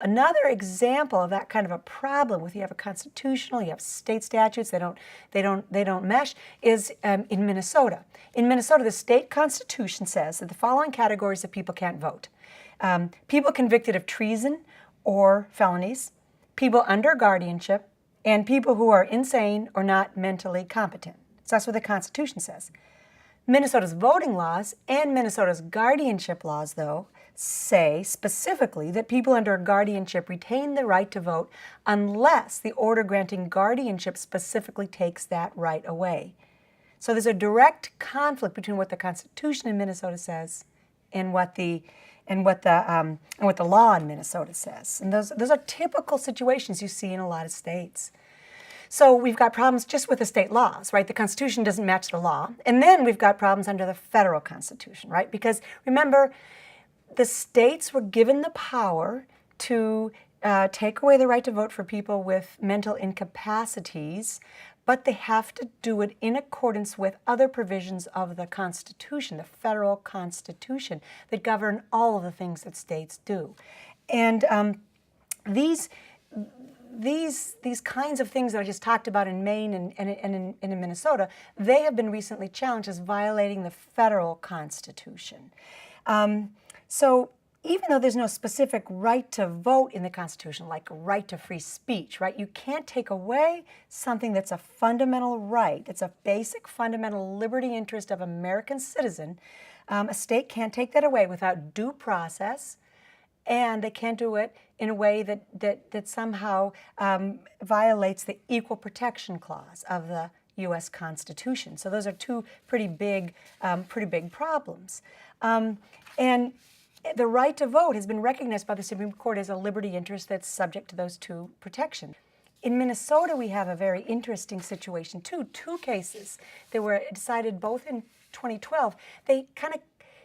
Another example of that kind of a problem with you have a constitutional, you have state statutes, they don't mesh, is in Minnesota. In Minnesota, the state constitution says that the following categories of people can't vote. People convicted of treason or felonies, people under guardianship, and people who are insane or not mentally competent. So that's what the Constitution says. Minnesota's voting laws and Minnesota's guardianship laws, though, say specifically that people under guardianship retain the right to vote unless the order granting guardianship specifically takes that right away. So there's a direct conflict between what the Constitution in Minnesota says and what the law in Minnesota says. And those are typical situations you see in a lot of states. So we've got problems just with the state laws, right? The Constitution doesn't match the law. And then we've got problems under the federal Constitution, right? Because remember, the states were given the power to take away the right to vote for people with mental incapacities, but they have to do it in accordance with other provisions of the Constitution, the federal Constitution, that govern all of the things that states do. And these kinds of things that I just talked about in Maine and in Minnesota, they have been recently challenged as violating the federal Constitution. So even though there's no specific right to vote in the Constitution, like a right to free speech, right? You can't take away something that's a fundamental right. It's a basic fundamental liberty interest of American citizen. A state can't take that away without due process, and they can't do it in a way that somehow violates the Equal Protection Clause of the U.S. Constitution. So those are two pretty big problems. And the right to vote has been recognized by the Supreme Court as a liberty interest that's subject to those two protections. In Minnesota, we have a very interesting situation too. Two cases that were decided both in 2012. They kind of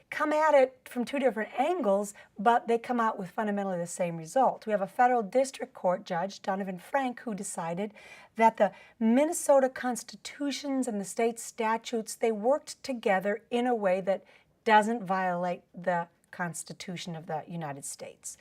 come at it from two different angles, but they come out with fundamentally the same result. We have a federal district court judge, Donovan Frank, who decided that the Minnesota constitutions and the state statutes, they worked together in a way that doesn't violate the Constitution of the United States.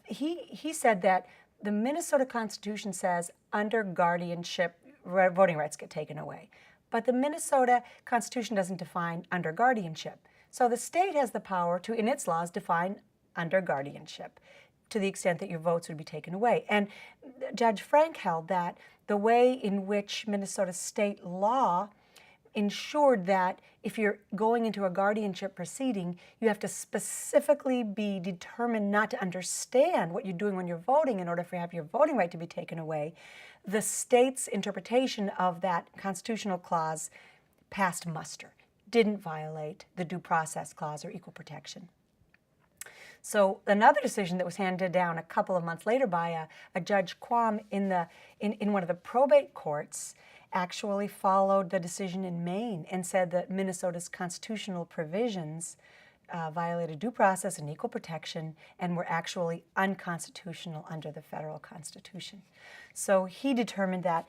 He said that the Minnesota Constitution says under guardianship, voting rights get taken away. But the Minnesota Constitution doesn't define under guardianship. So the state has the power to, in its laws, define under guardianship to the extent that your votes would be taken away. And Judge Frank held that the way in which Minnesota state law ensured that if you're going into a guardianship proceeding, you have to specifically be determined not to understand what you're doing when you're voting in order for you to have your voting right to be taken away. The state's interpretation of that constitutional clause passed muster, didn't violate the due process clause or equal protection. So another decision that was handed down a couple of months later by a Judge Quam in one of the probate courts actually followed the decision in Maine and said that Minnesota's constitutional provisions violated due process and equal protection and were actually unconstitutional under the federal Constitution. So he determined that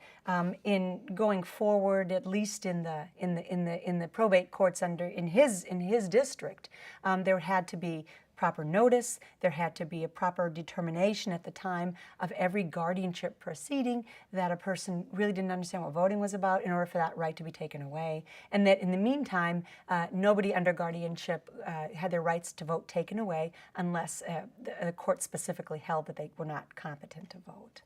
in going forward, at least in the probate courts in his district, there had to be proper notice, there had to be a proper determination at the time of every guardianship proceeding that a person really didn't understand what voting was about in order for that right to be taken away, and that in the meantime, nobody under guardianship had their rights to vote taken away unless the court specifically held that they were not competent to vote.